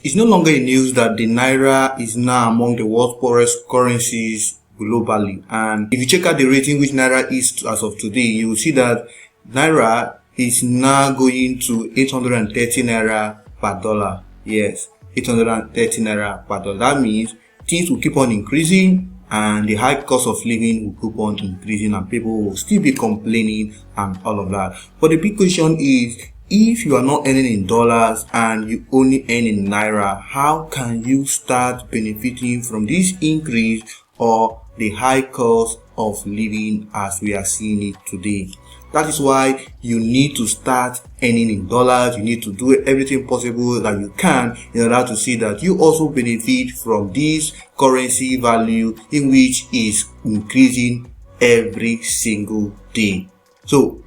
It's no longer in news that the naira is now among the world's poorest currencies globally. And if you check out the rating which naira is as of today, you will see that naira is now going to 830 naira per dollar. Yes, 830 naira per dollar. That means things will keep on increasing and the high cost of living will keep on increasing and people will still be complaining and all of that. But the big question is, if you are not earning in dollars and you only earn in naira, how can you start benefiting from this increase or the high cost of living as we are seeing it today? That is why you need to start earning in dollars. You need to do everything possible that you can in order to see that you also benefit from this currency value in which is increasing every single day. So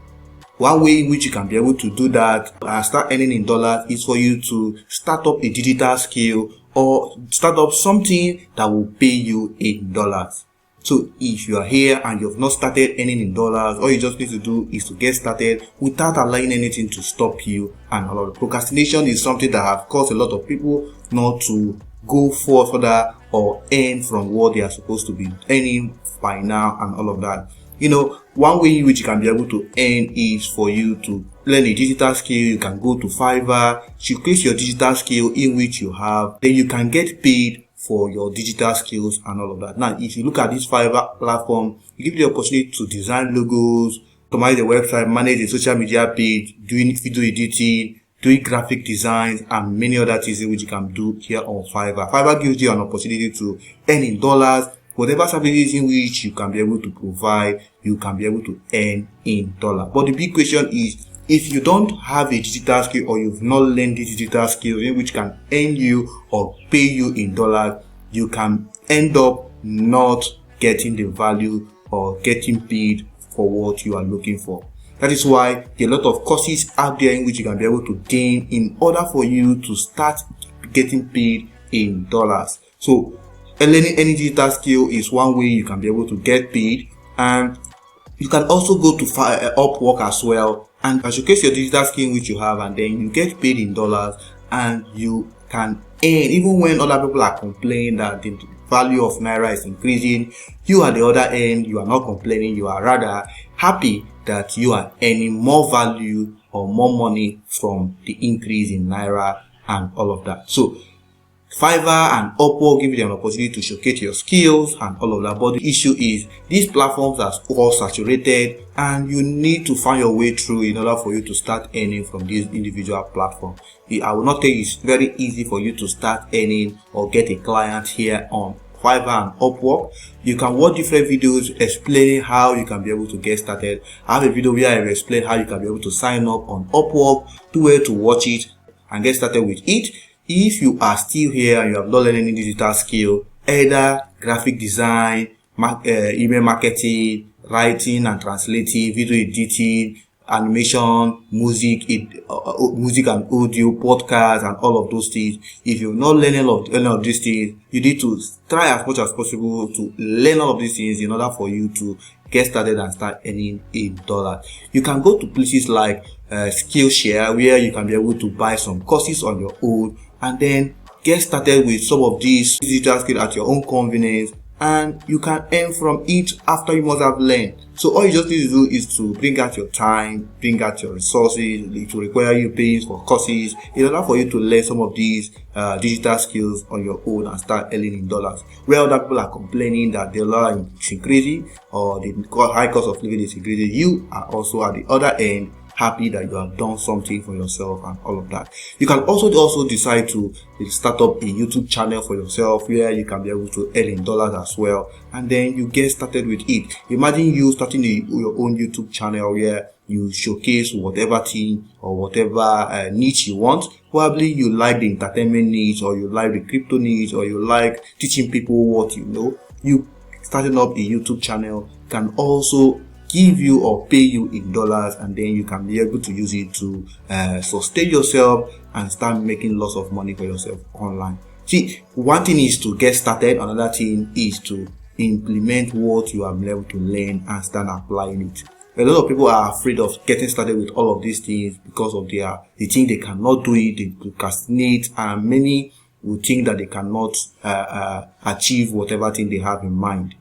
one way in which you can be able to do that and start earning in dollars is for you to start up a digital skill or start up something that will pay you in dollars. So if you are here and you have not started earning in dollars, all you just need to do is to get started without allowing anything to stop you. And a lot of procrastination is something that have caused a lot of people not to go further or earn from what they are supposed to be earning by now and all of that. You know, one way in which you can be able to earn is for you to learn a digital skill. You can go to Fiverr, showcase your digital skill in which you have, then you can get paid for your digital skills and all of that. Now, if you look at this Fiverr platform, it gives you the opportunity to design logos, optimize the website, manage the social media page, doing video editing, doing graphic designs, and many other things which you can do here on Fiverr. Fiverr gives you an opportunity to earn in dollars. Whatever services in which you can be able to provide, you can be able to earn in dollars. But the big question is, if you don't have a digital skill or you've not learned the digital skill in which can earn you or pay you in dollars, you can end up not getting the value or getting paid for what you are looking for. That is why there are a lot of courses out there in which you can be able to gain in order for you to start getting paid in dollars. So learning any digital skill is one way you can be able to get paid, and you can also go to UPWORK as well and showcase your digital skill which you have, and then you get paid in dollars and you can earn. Even when other people are complaining that the value of naira is increasing, you at the other end, you are not complaining, you are rather happy that you are earning more value or more money from the increase in naira and all of that. So Fiverr and Upwork give you an opportunity to showcase your skills and all of that. But the issue is these platforms are all saturated and you need to find your way through in order for you to start earning from these individual platforms. I will not tell you it's very easy for you to start earning or get a client here on Fiverr and Upwork. You can watch different videos explaining how you can be able to get started. I have a video where I explain how you can be able to sign up on Upwork, do where to watch it and get started with it. If you are still here and you have not learned any digital skill, either graphic design, email marketing, writing and translating, video editing, animation, music and audio, podcasts and all of those things, if you're not learning any of these things, you need to try as much as possible to learn all of these things in order for you to get started and start earning in dollars. You can go to places like Skillshare, where you can be able to buy some courses on your own and then get started with some of these digital skills at your own convenience, and you can earn from it after you must have learned. So all you just need to do is to bring out your time, bring out your resources. It will require you paying for courses in order for you to learn some of these digital skills on your own and start earning in dollars. Where other people are complaining that the dollar is increasing or the high cost of living is increasing, you are also at the other end happy that you have done something for yourself and all of that. You can also decide to start up a YouTube channel for yourself where you can be able to earn in dollars as well, and then you get started with it. Imagine you starting your own YouTube channel where you showcase whatever thing or whatever niche you want. Probably you like the entertainment niche, or you like the crypto niche, or you like teaching people what you know. You starting up a YouTube channel can also give you or pay you in dollars, and then you can be able to use it to sustain yourself and start making lots of money for yourself online. See, one thing is to get started, another thing is to implement what you have been able to learn and start applying it. A lot of people are afraid of getting started with all of these things because of they think they cannot do it, they procrastinate, and many will think that they cannot achieve whatever thing they have in mind.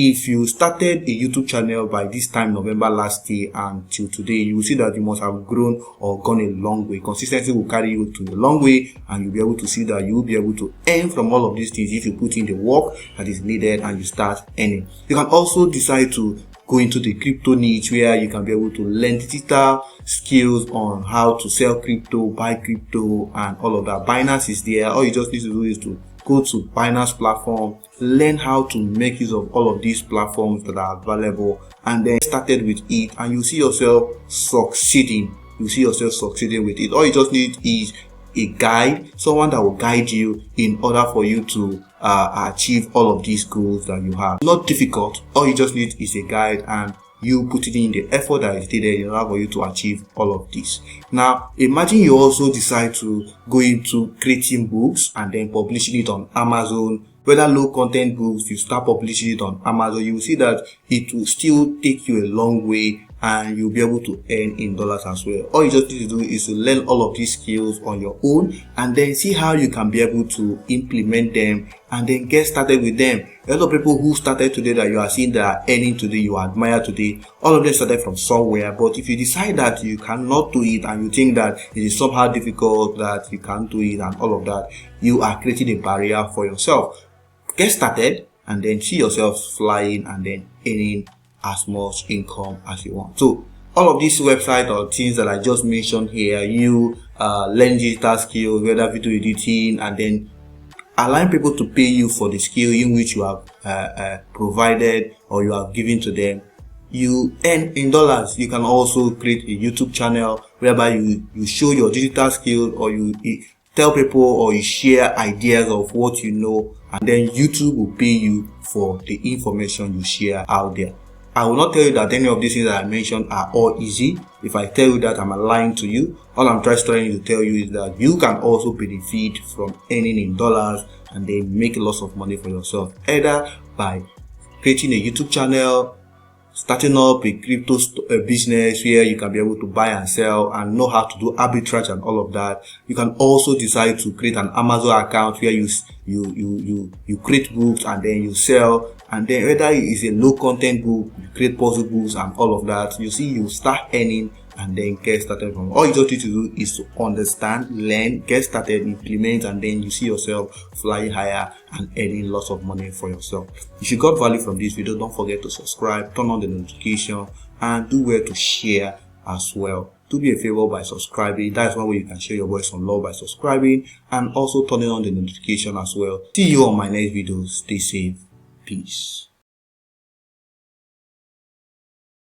If you started a YouTube channel by this time November last year and till today, you will see that you must have grown or gone a long way. Consistency will carry you to a long way, and you'll be able to see that you will be able to earn from all of these things if you put in the work that is needed and you start earning. You can also decide to go into the crypto niche, where you can be able to learn digital skills on how to sell crypto, buy crypto, and all of that. Binance is there. All you just need to do is to go to Binance platform, learn how to make use of all of these platforms that are available, and then started with it, and you see yourself succeeding. You see yourself succeeding with it. All you just need is a guide, someone that will guide you in order for you to achieve all of these goals that you have. Not difficult. All you just need is a guide, and you put it in the effort that is needed in order for you to achieve all of this. Now, imagine you also decide to go into creating books and then publishing it on Amazon. Whether low content books, you start publishing it on Amazon, you will see that it will still take you a long way, and you'll be able to earn in dollars as well. All you just need to do is to learn all of these skills on your own, and then see how you can be able to implement them and then get started with them. A lot of people who started today that you are seeing that are earning today, you admire today, all of them started from somewhere. But if you decide that you cannot do it and you think that it is somehow difficult, that you can't do it and all of that, you are creating a barrier for yourself. Get started and then see yourself flying and then earning as much income as you want. So all of these websites or things that I just mentioned here, you learn digital skills, whether video editing, and then allowing people to pay you for the skill in which you have provided or you have given to them. You earn in dollars. You can also create a YouTube channel whereby you show your digital skills, or you tell people, or you share ideas of what you know, and then YouTube will pay you for the information you share out there. I will not tell you that any of these things that I mentioned are all easy. If I tell you that, I'm lying to you. All I'm trying to tell you is that you can also benefit from earning in dollars and then make lots of money for yourself, either by creating a YouTube channel, starting up a crypto business where you can be able to buy and sell and know how to do arbitrage and all of that. You can also decide to create an Amazon account where you create books and then you sell, and then whether it is a low content book, you create puzzle books and all of that. You see, you start earning and then get started from. All you just need to do is to understand, learn, get started, implement, and then you see yourself flying higher and earning lots of money for yourself. If you got value from this video, don't forget to subscribe, turn on the notification, and do well to share as well. Do me a favor by subscribing. That is one way you can share your voice on love, by subscribing and also turning on the notification as well. See you on my next video. Stay safe. Peace.